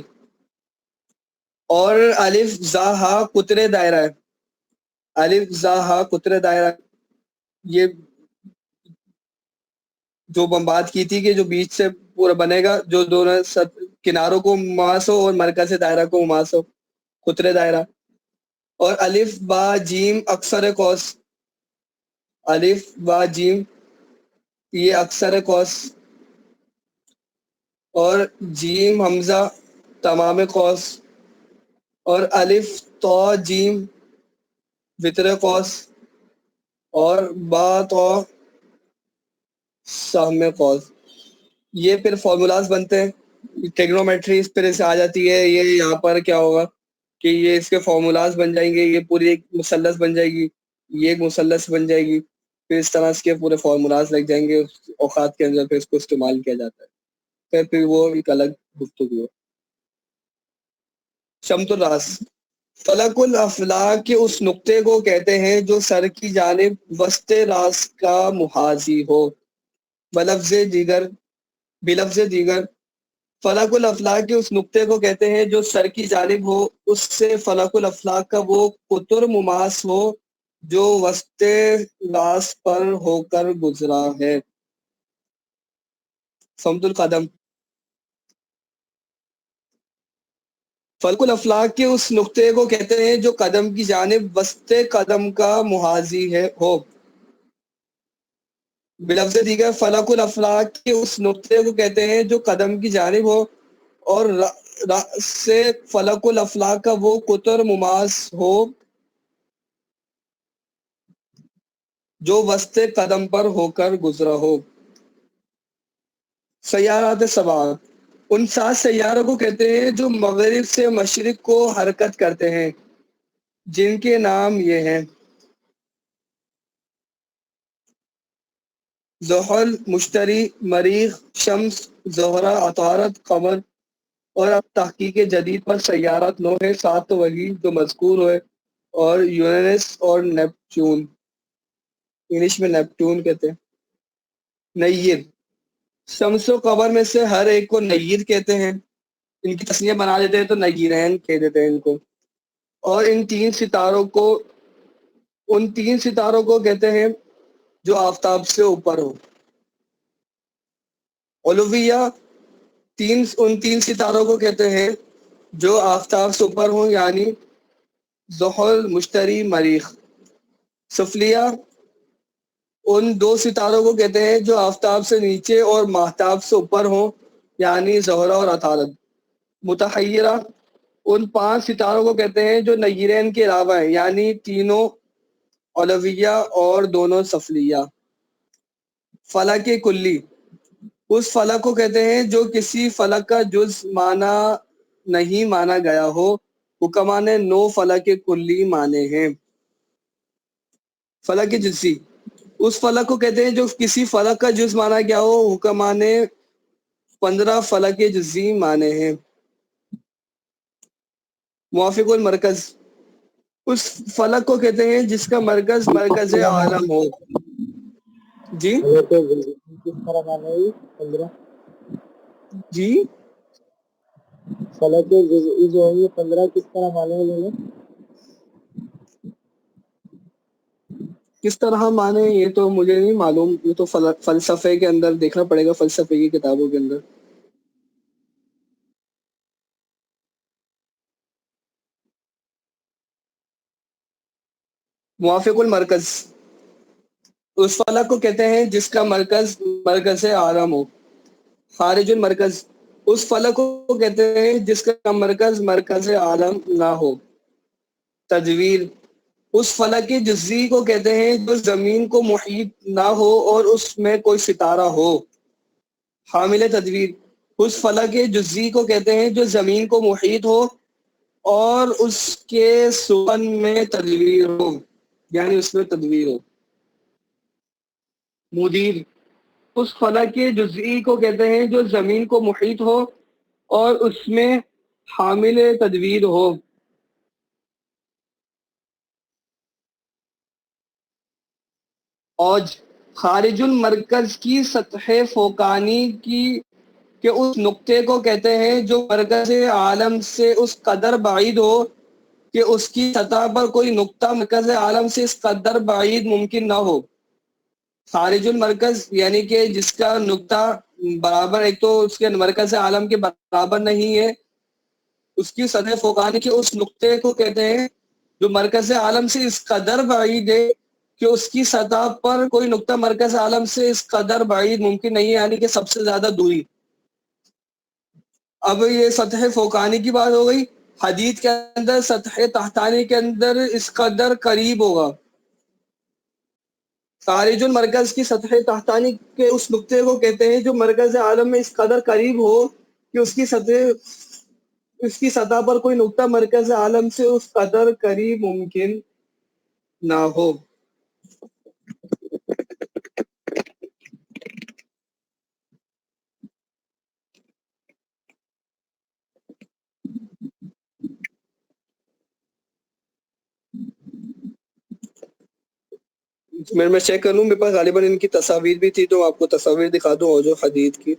اور الف زا ہا قطر دائرہ ہے۔ الف زا ہا قطر دائرہ، یہ جو ہم بات کی تھی کہ جو بیچ سے پورا بنے گا، جو دونوں کناروں کو مماس ہو اور مرکز دائرہ کو مماس ہو، قطر دائرہ۔ اور الف با جیم اکثر قوس، الف با جیم یہ اکثر قوس، اور جیم حمزہ تمام قوس، اور الف تو جیم وتر قوس، اور با تو سہم قوس۔ یہ پھر فارمولاز بنتے ہیں، ٹریگنومیٹری اس پھر سے آ جاتی ہے۔ یہ یہاں پر کیا ہوگا کہ یہ اس کے فارمولاز بن جائیں گے، یہ پوری ایک مثلث بن جائے گی، یہ ایک مثلث بن جائے گی۔ پھر اس طرح اس کے پورے فارمولاز لگ جائیں گے اوقات کے اندر، پھر اس کو استعمال کیا جاتا ہے، پھر وہ ایک الگ گفتگو ہے۔ شمت الراس، فلک الافلاک کے اس نقطے کو کہتے ہیں جو سر کی جانب وسط راس کا محاذی ہو۔ بلفظ دیگر فلک الافلاک کے اس نقطے کو کہتے ہیں جو سر کی جانب ہو، اس سے فلک الافلاک کا وہ قطر مماس ہو جو وسط راس پر ہو کر گزرا ہے۔ سمت القدم، فلک الافلاک کے اس نقطے کو کہتے ہیں جو قدم کی جانب وسط قدم کا محاذی ہو۔ بلفظ دیگر فلک الافلاک کے اس نقطے کو کہتے ہیں جو قدم کی جانب ہو اور راس سے فلک الافلاک کا وہ قطر مماس ہو جو وسط قدم پر ہو کر گزرا ہو۔ سیارات سبع، ان 7 سیاروں کو کہتے ہیں جو مغرب سے مشرق کو حرکت کرتے ہیں، جن کے نام یہ ہیں: زحل، مشتری، مریخ، شمس، زہرہ، عطارد، قمر۔ اور اب تحقیق جدید پر سیارات 9 ہے، 7 تو وہی جو مذکور ہوئے، اور یورینس اور نیپچون، انگلش میں نیپٹون کہتے ہیں۔ نیر، شمس و قمر میں سے ہر ایک کو نیر کہتے ہیں، ان کی تسنیہ بنا دیتے ہیں تو نیرین کہہ دیتے ہیں ان کو۔ اور ان تین ستاروں کو کہتے ہیں جو آفتاب سے اوپر ہو۔ علویہ، ان تین ستاروں کو کہتے ہیں جو آفتاب سے اوپر ہوں، یعنی زحل، مشتری، مریخ۔ سفلیہ، ان 2 ستاروں کو کہتے ہیں جو آفتاب سے نیچے اور ماہتاب سے اوپر ہوں، یعنی زہرہ اور عطارد۔ متحیرہ، ان 5 ستاروں کو کہتے ہیں جو نیرین کے علاوہ ہیں، یعنی تینوں علویہ اور دونوں سفلیہ۔ فلک کلی، اس فلک کو کہتے ہیں جو کسی فلک کا جز نہیں مانا گیا ہو، حکماء نے 9 فلک کلی مانے ہیں۔ فلک جزئی، اس فلک کو کہتے ہیں جو کسی فلک کا جز مانا گیا ہو، حکماء نے 15 فلک جزئی مانے ہیں۔ موافق المرکز، اس فلک کو کہتے ہیں جس کا مرکز عالم ہو۔ جی کس طرح مانے گی 15؟ جی فلک جزئی جو ہے یہ 15 کس طرح مانے گے؟ کس طرح مانے یہ تو مجھے نہیں معلوم، یہ تو فلسفے کے اندر دیکھنا پڑے گا، فلسفے کی کتابوں کے اندر۔ موافق المرکز، اس فلک کو کہتے ہیں جس کا مرکز عالم ہو۔ خارج المرکز، اس فلک کو کہتے ہیں جس کا مرکز عالم نہ ہو۔ تدویر، اس فلک جزئی کو کہتے ہیں جو زمین کو محیط نہ ہو اور اس میں کوئی ستارہ ہو۔ حامل تدویر، اس فلک جزئی کو کہتے ہیں جو زمین کو محیط ہو اور اس کے سخن میں تدویر ہو، یعنی اس میں تدویر ہو۔ مدیر، اس فلک جزئی کو کہتے ہیں جو زمین کو محیط ہو اور اس میں حامل تدویر ہو۔ اوج، خارج المرکز کی سطح فوقانی کے اس نقطے کو کہتے ہیں جو مرکز عالم سے اس قدر بعید ہو کہ اس کی سطح پر کوئی نقطہ مرکز عالم سے اس قدر بعید ممکن نہ ہو۔ خارج المرکز یعنی کہ جس کا نقطہ برابر، ایک تو اس کے مرکز عالم کے برابر نہیں ہے، اس کی سطح فوقانی کے اس نقطے کو کہتے ہیں جو مرکز عالم سے اس قدر بعید ہے کہ اس کی سطح پر کوئی نقطہ مرکز عالم سے اس قدر بعید ممکن نہیں ہے، یعنی کہ سب سے زیادہ دوری۔ اب یہ سطح فوقانی کی بات ہو گئی، حدید کے اندر سطح تحتانی کے اندر اس قدر قریب ہوگا۔ خارج المرکز کی سطح تحتانی کے اس نقطے کو کہتے ہیں جو مرکز عالم میں اس قدر قریب ہو کہ اس کی سطح پر کوئی نقطہ مرکز عالم سے اس قدر قریب ممکن نہ ہو۔ میں چیک کر لوں، میرے پاس غالباً ان کی تصاویر بھی تھی، تو میں آپ کو تصاویر دکھا دوں اور جو حدید کی.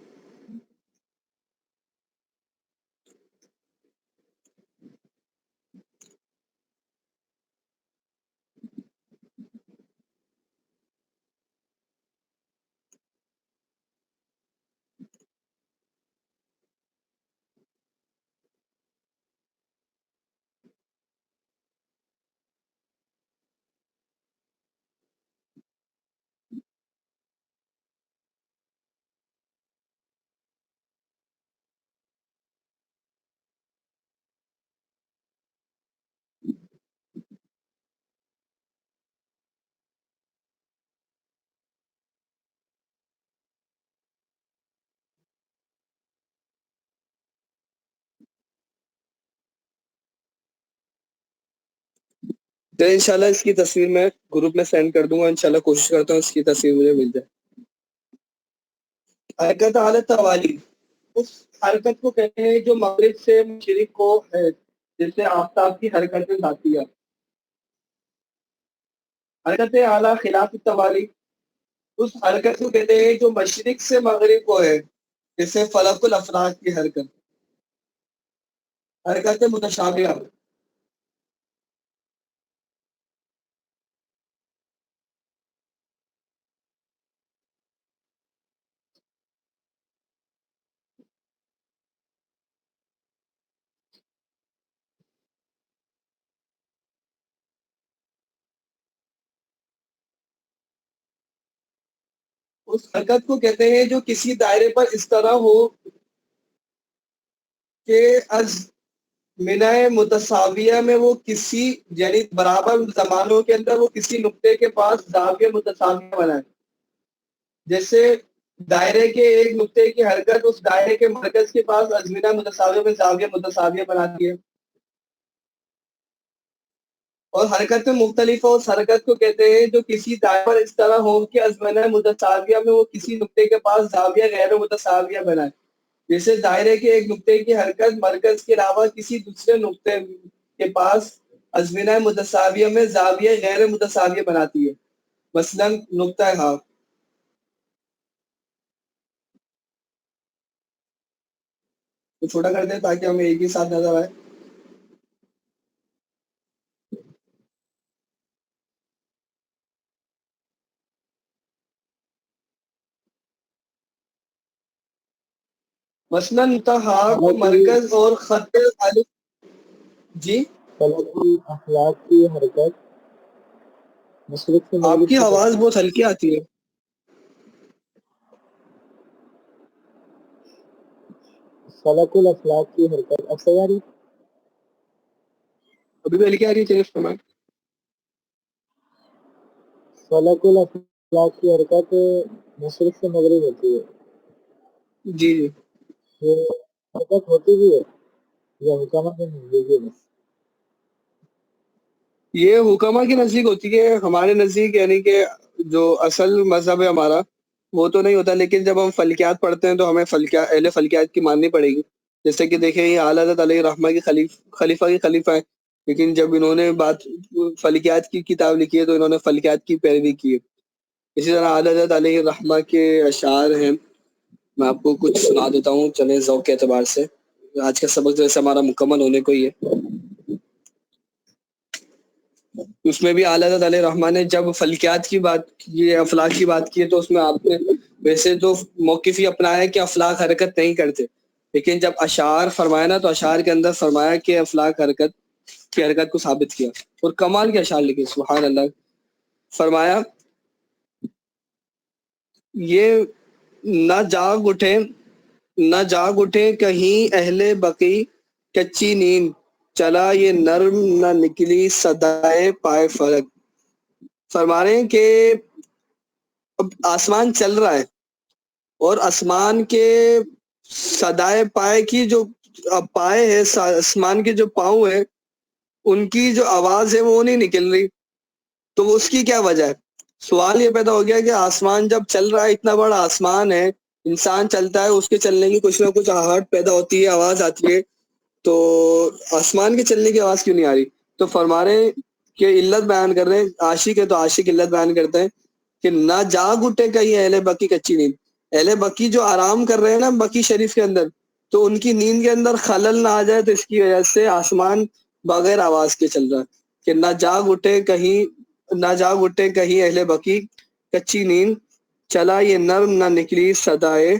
تو انشاءاللہ اس کی تصویر میں گروپ میں سینڈ کر دوں گا، انشاءاللہ کوشش کرتا ہوں اس کی تصویر مجھے مل جائے. حرکت حالت توالی، اس حرکت کو کہتے ہیں جو مغرب سے مشرق کو ہے، جیسے آفتاب کی حرکتیں ذاتیہ. حرکت اعلیٰ خلاف التوالی، اس حرکت کو کہتے ہیں جو مشرق سے مغرب کو ہے، جیسے فلک الافلاک کی حرکت. حرکت متشابہہ، اس حرکت کو کہتے ہیں جو کسی دائرے پر اس طرح ہو کہ از منع متساویہ میں وہ کسی، یعنی برابر زمانوں کے اندر وہ کسی نقطے کے پاس زاویہ متساویہ بنائے. جیسے دائرے کے ایک نقطے کی حرکت اس دائرے کے مرکز کے پاس ازمنہ متساویہ میں زاویہ متساویہ بناتی ہے. اور حرکت مختلف اس حرکت کو کہتے ہیں جو کسی دائرے پر اس طرح ہو کہ ازمنہ متساویہ میں وہ کسی نقطے کے پاس زاویہ غیر متساویہ بنائے. جیسے دائرے کے ایک نقطے کی حرکت مرکز کے علاوہ کسی دوسرے نقطے کے پاس ازمنہ متساویہ میں زاویہ غیر متساویہ بناتی ہے. مثلا نقطہ ہاں، تو چھوٹا کر دیں تاکہ ہمیں ایک ہی ساتھ نظر آئے. مثلا انتہا کو مرکز اور خط الف. جی فلک الافلاک کی حرکت مشرق سے آپ مغرب کی کی آواز طرف. بہت ہلکی آتی ہے. فلک الافلاک کی حرکت اب صحیح آ رہی؟ ابھی بھی ہلکی آ رہی ہے، چلیے فرمائیں. فلک الافلاک کی حرکت مشرق سے مغرب ہوتی ہے. جی جی، یہ حرکت ہوتی بھی ہے یا حکامہ کے نزدیک ہے بس؟ یہ حکمہ کے نزدیک ہوتی ہے، ہمارے نزدیک یعنی کہ جو اصل مذہب ہے ہمارا وہ تو نہیں ہوتا، لیکن جب ہم فلکیات پڑھتے ہیں تو ہمیں اہل فلکیات کی ماننی پڑے گی. جیسے کہ دیکھیں یہ اعلیٰ حضرت علیہ رحمہ کی خلیفہ کی خلیفہ ہیں، لیکن جب انہوں نے فلکیات کی کتاب لکھی ہے تو انہوں نے فلکیات کی پیروی کی ہے. اسی طرح اعلیٰ حضرت علیہ رحمہ کے اشعار ہیں، میں آپ کو کچھ سنا دیتا ہوں چلیں ذوق کے اعتبار سے. آج کا سبق جو ہے ہمارا مکمل ہونے کو ہی ہے. اس میں بھی اعلیٰ حضرت علیہ رحمان نے جب فلکیات کی بات کی، افلاک کی بات کی ہے، تو اس میں آپ نے ویسے تو موقف ہی اپنایا کہ افلاک حرکت نہیں کرتے، لیکن جب اشعار فرمایا نا تو اشعار کے اندر فرمایا کہ افلاک کی حرکت کو ثابت کیا، اور کمال کے اشعار لکھے. سبحان اللہ. فرمایا یہ نہ جاگ اٹھے کہیں اہل بقی کچی نیند، چلا یہ نرم نہ نکلی صدائے پائے فلک. فرما رہے ہیں کہ اب آسمان چل رہا ہے اور آسمان کے صدائے پائے کی جو پائے ہے، آسمان کے جو پاؤں ہیں ان کی جو آواز ہے وہ نہیں نکل رہی. تو اس کی کیا وجہ ہے؟ سوال یہ پیدا ہو گیا کہ آسمان جب چل رہا ہے، اتنا بڑا آسمان ہے، انسان چلتا ہے اس کے چلنے کی کچھ نہ کچھ آہٹ پیدا ہوتی ہے، آواز آتی ہے، تو آسمان کے چلنے کی آواز کیوں نہیں آ رہی؟ تو فرما رہے ہیں کہ علت بیان کر رہے ہیں، عاشق ہے تو عاشق علت بیان کرتے ہیں کہ نہ جاگ اٹھے کہیں اہل بکی کچی نیند. اہل بکی جو آرام کر رہے ہیں نا بکی شریف کے اندر، تو ان کی نیند کے اندر خلل نہ آ جائے، تو اس کی وجہ سے آسمان بغیر آواز کے چل رہا ہے کہ نہ جاگ اٹھے کہیں اہل بکی کچی نیند، چلا یہ نرم نہ نکلی صدائے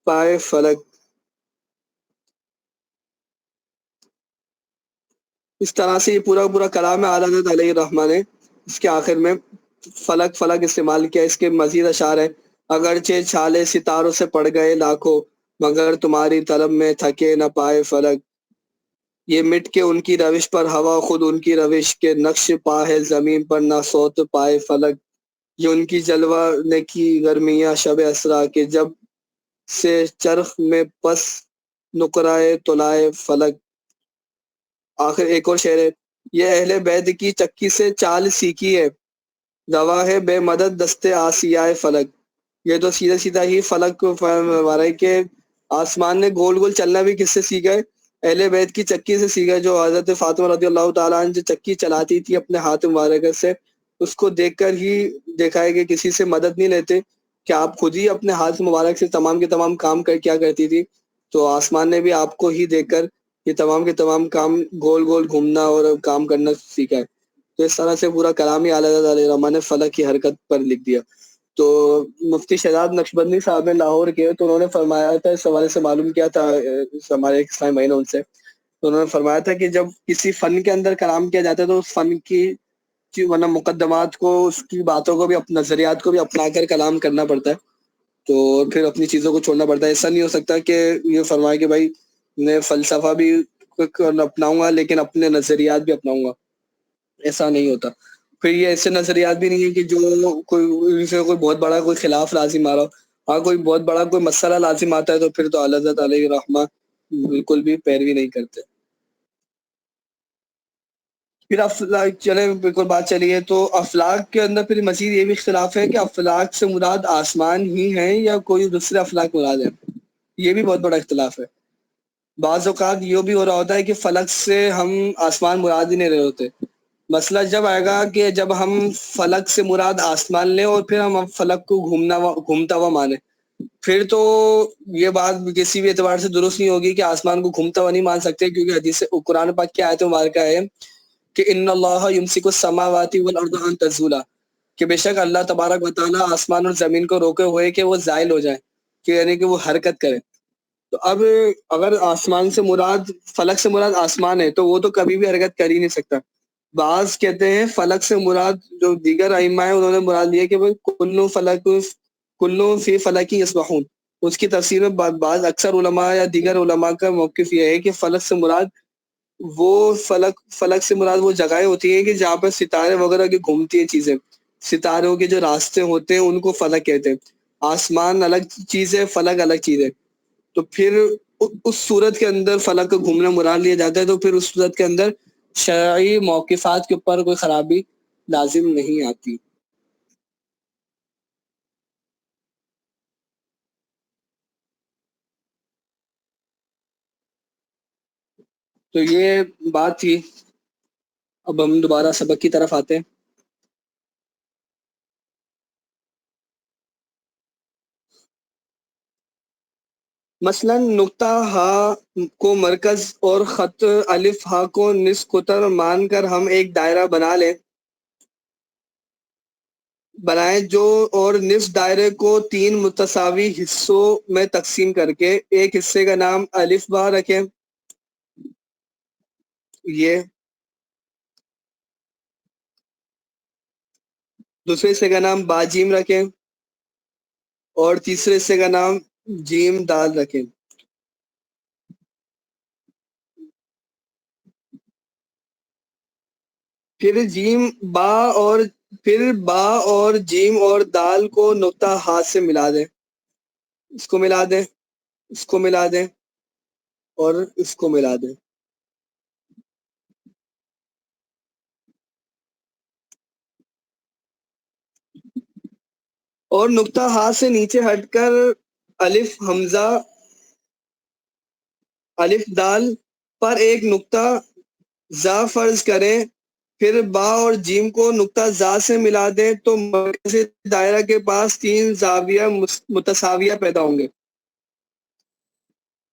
پائے فلک. اس طرح سے یہ پورا کلام اعلیٰ حضرت علیہ الرحمٰن نے اس کے آخر میں فلک استعمال کیا. اس کے مزید اشعار ہیں: اگرچہ چھالے ستاروں سے پڑ گئے لاکھوں، مگر تمہاری طلب میں تھکے نہ پائے فلک. یہ مٹ کے ان کی روش پر ہوا خود ان کی روش کے نقش پا ہے زمین پر نہ صوت پائے فلک. یہ ان کی جلوہ نے کی گرمیاں شب اسرا کے جب سے چرخ میں پس نقرائے طلائے فلک. آخر ایک اور شعر ہے: یہ اہل بیت کی چکی سے چال سیکھی ہے، روا ہے بے مدد دستے آسیائے فلک. یہ تو سیدھا ہی فلک کو فرما رہا ہے کہ آسمان نے گول گول چلنا بھی کس سے سیکھا ہے؟ اہل بیت کی چکی سے سیکھا ہے. جو حضرت فاطمہ رضی اللہ تعالیٰ عنہ جو چکی چلاتی تھی اپنے ہاتھ مبارک سے، اس کو دیکھ کر ہی دیکھا ہے کہ کسی سے مدد نہیں لیتے، کہ آپ خود ہی اپنے ہاتھ مبارک سے تمام کے تمام کام کیا کرتی تھی. تو آسمان نے بھی آپ کو ہی دیکھ کر یہ تمام کے تمام کام گول گول گھومنا اور کام کرنا سیکھا ہے. تو اس طرح سے پورا کلام ہی اعلیٰ حضرت علیہ الرحمٰن نے فلک کی حرکت پر لکھ دیا. تو مفتی شہزاد نقشبندی صاحب نے لاہور کے، تو انہوں نے فرمایا تھا، اس حوالے سے معلوم کیا تھا ہمارے ایک اسلامی بھائی نے ان سے، تو انہوں نے فرمایا تھا کہ جب کسی فن کے اندر کلام کیا جاتا ہے تو اس فن کی ورنہ مقدمات کو، اس کی باتوں کو بھی، نظریات کو بھی اپنا کر کلام کرنا پڑتا ہے، تو پھر اپنی چیزوں کو چھوڑنا پڑتا ہے. ایسا نہیں ہو سکتا کہ یہ فرمائے کہ بھائی میں فلسفہ بھی اپناؤں گا لیکن اپنے نظریات بھی اپناؤں گا. ایسا نہیں ہوتا. پھر یہ ایسے نظریات بھی نہیں ہے کہ جو کوئی بہت بڑا کوئی خلاف لازم آ رہا ہو. ہاں کوئی بہت بڑا کوئی مسئلہ لازم آتا ہے تو پھر تو اعلیٰ حضرت علیہ الرحمٰن بالکل بھی پیروی نہیں کرتے. پھر افلاک، چلے بالکل بات چلیے تو افلاک کے اندر پھر مزید یہ بھی اختلاف ہے کہ افلاک سے مراد آسمان ہی ہیں یا کوئی دوسرے افلاک مراد ہے. یہ بھی بہت بڑا اختلاف ہے. بعض اوقات یہ بھی ہو رہا ہوتا ہے کہ فلک سے ہم آسمان مراد ہی نہیں رہے ہوتے. مسئلہ جب آئے گا کہ جب ہم فلک سے مراد آسمان لیں اور پھر ہم فلک کو گھومتا ہوا مانیں، پھر تو یہ بات کسی بھی اعتبار سے درست نہیں ہوگی کہ آسمان کو گھومتا ہوا نہیں مان سکتے، کیونکہ حدیث قرآن پاک کی آیت مبارکہ ہے کہ ان اللہ یمسک السماوات والارض ان تزولا، کہ بے شک اللہ تبارک و تعالیٰ آسمان اور زمین کو روکے ہوئے کہ وہ زائل ہو جائیں، کہ یعنی کہ وہ حرکت کرے. تو اب اگر آسمان سے مراد، فلک سے مراد آسمان ہے تو وہ تو کبھی بھی حرکت کر ہی نہیں سکتا. بعض کہتے ہیں فلک سے مراد، جو دیگر ائمہ ہیں انہوں نے مراد لیا کہ کلو فی فلکی یسبحون. اس کی تفسیر میں بعض اکثر علماء یا دیگر علماء کا موقف یہ ہے کہ فلک سے مراد وہ فلک سے مراد وہ جگہیں ہوتی ہیں کہ جہاں پر ستارے وغیرہ کی گھومتی ہیں چیزیں، ستاروں کے جو راستے ہوتے ہیں ان کو فلک کہتے ہیں. آسمان الگ چیز ہے، فلک الگ چیز ہے. تو پھر اس صورت کے اندر فلک کو گھومنا مراد لیا جاتا ہے، تو پھر اس صورت کے اندر شرعی موقفات کے اوپر کوئی خرابی لازم نہیں آتی. تو یہ بات تھی. اب ہم دوبارہ سبق کی طرف آتے ہیں. مثلا نقطہ ہا کو مرکز اور خط الف ہا کو نصف قطر مان کر ہم ایک دائرہ بنائیں جو، اور نصف دائرے کو 3 متساوی حصوں میں تقسیم کر کے ایک حصے کا نام الف با رکھیں. یہ دوسرے حصے کا نام با جیم رکھیں اور تیسرے حصے کا نام جیم دال رکھیں. پھر با اور جیم اور دال کو نقطہ ہاتھ سے ملا دیں. اس کو ملا دیں، اس کو ملا دیں اور اس کو ملا دیں. اور نقطہ ہاتھ سے نیچے ہٹ کر الف حمزہ الف دال پر ایک نقطہ زا فرض کریں پھر با اور جیم کو نقطہ زا سے ملا دیں تو مرکز دائرہ کے پاس 3 زاویہ متساویہ پیدا ہوں گے.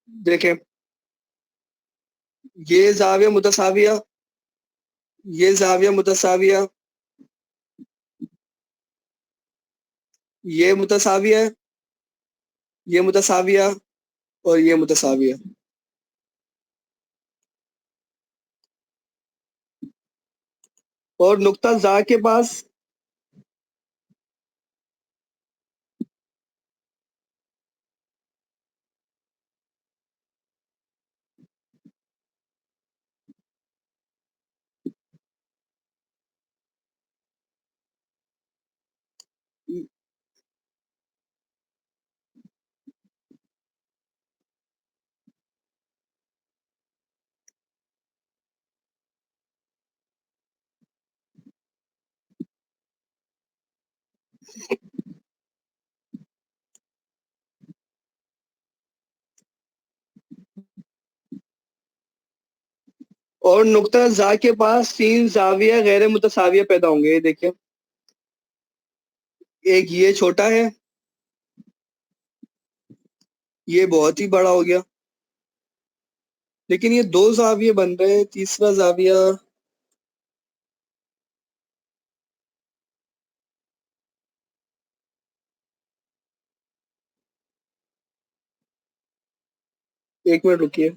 دیکھیں یہ زاویہ متساویہ، یہ زاویہ متساویہ، یہ متساویہ، یہ متساویہ اور یہ متساویہ. اور نقطہ زا کے پاس اور نقطہ زا کے پاس 3 زاویہ غیر متساویہ پیدا ہوں گے. یہ دیکھیں ایک یہ چھوٹا ہے، یہ بہت ہی بڑا ہو گیا، لیکن یہ 2 زاویے بن رہے ہیں. تیسرا زاویہ ایک منٹ رکیے.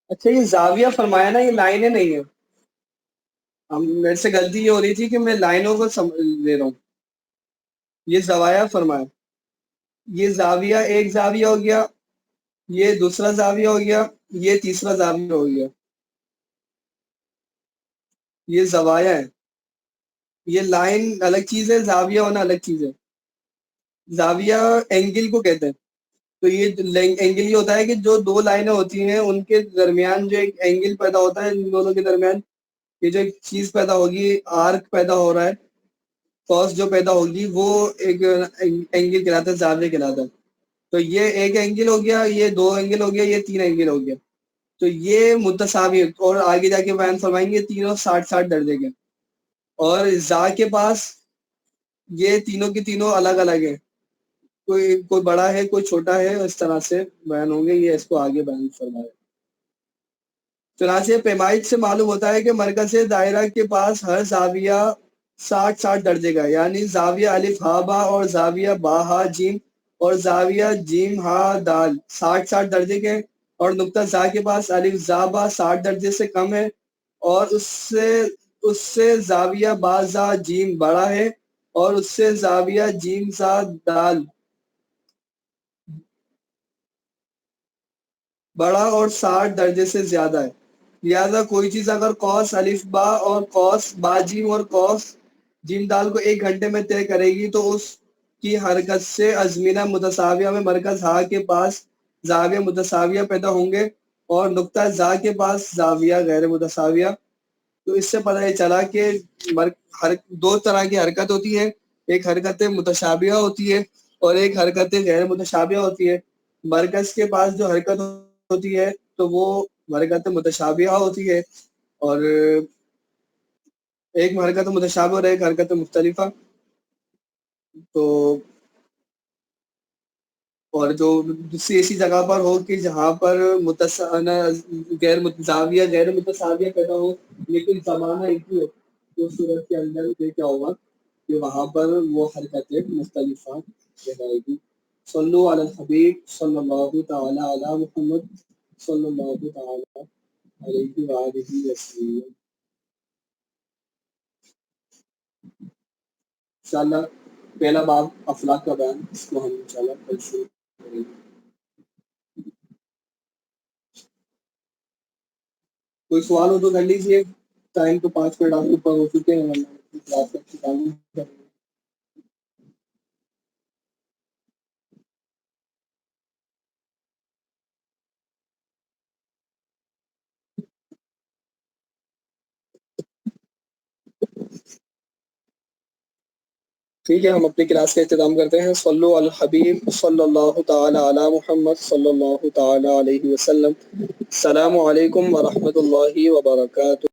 اچھا یہ زاویہ فرمایا نا، یہ لائنیں نہیں ہیں. میرے سے غلطی یہ ہو رہی تھی کہ میں لائنوں کو لے رہا ہوں. یہ زوایا فرمایا. یہ زاویہ ایک زاویہ ہو گیا، یہ دوسرا زاویہ ہو گیا، یہ تیسرا زاویہ ہو گیا. یہ زوایا ہے. یہ لائن الگ چیز ہے، زاویہ ہونا الگ چیز ہے. زاویہ اینگل کو کہتے ہیں. تو یہ اینگل یہ ہوتا ہے کہ جو 2 لائنیں ہوتی ہیں ان کے درمیان جو ایک اینگل پیدا ہوتا ہے، ان دونوں کے درمیان یہ جو ایک چیز پیدا ہوگی، آرک پیدا ہو رہا ہے، کاس جو پیدا ہوگی وہ ایک اینگل کہلاتا ہے، زاویہ کہلاتا ہے. تو یہ ایک اینگل ہو گیا، یہ 2 اینگل ہو گیا، یہ 3 اینگل ہو گیا. تو یہ متساوی، اور آگے جا کے بیان فرمائیں گے تینوں 60 درجے کے. اور زا کے پاس یہ تینوں کی تینوں الگ الگ ہیں، کوئی بڑا ہے کوئی چھوٹا ہے، اس طرح سے بیان ہوں گے. یہ اس کو آگے بیان فرمائے. چنانچہ پیمائش سے معلوم ہوتا ہے کہ مرکز دائرہ کے پاس ہر زاویہ 60 درجے کا، یعنی زاویہ الف ہا با اور زاویہ با ہا جیم اور زاویہ جیم ہا دال 60 درجے کے. اور نقطہ زا کے پاس الف زا با 60 درجے سے کم ہے، اور اس سے زاویہ با زا جیم بڑا ہے، اور اس سے زاویہ جیم زا دال بڑا اور 60 درجے سے زیادہ ہے. لہذا کوئی چیز اگر کوس الف با اور کوس با جیم اور کوس جیم دال کو 1 گھنٹے میں طے کرے گی تو اس کی حرکت سے ازمینہ متساویہ میں مرکز ہا کے پاس زاویہ متساویہ پیدا ہوں گے، اور نقطہ زا کے پاس زاویہ غیر متساویہ. تو اس سے پتہ یہ چلا کہ 2 طرح کی حرکت ہوتی ہے، ایک حرکت متشابہہ ہوتی ہے اور ایک حرکت غیر متشابہہ ہوتی ہے. مرکز کے پاس جو حرکت ہوتی ہے تو وہ حرکت متشابہہ ہوتی ہے، اور ایک حرکت متشابہ اور ایک حرکت مختلفہ. تو اور جو دوسری ایسی جگہ پر ہو کہ جہاں پر زاویہ غیر متساویہ پیدا ہو لیکن زمانہ ایک ہی ہو، تو اس صورت کے اندر یہ کیا ہوگا کہ وہاں پر وہ حرکتیں مختلفہ کہلائے گی. صلو علی الحبیب صلی اللہ تعالی علی محمد صلی اللہ تعالی علیہ وآلہ وسلم. انشاءاللہ پہلا باب افلاک کا بیان، اس کو ہم انشاءاللہ کل شروع کریں گے. کوئی سوال ہو تو کر لیجیے. ٹائم تو 5 منٹ آپ کے اوپر ہو چکے ہیں. کلاس کا اختتام کریں گے. ٹھیک ہے، ہم اپنی کلاس کا اختتام کرتے ہیں. صلو علی الحبیب صلی اللہ تعالی علی محمد صلی اللہ تعالی علیہ وسلم. السلام علیکم ورحمۃ اللہ وبرکاتہ.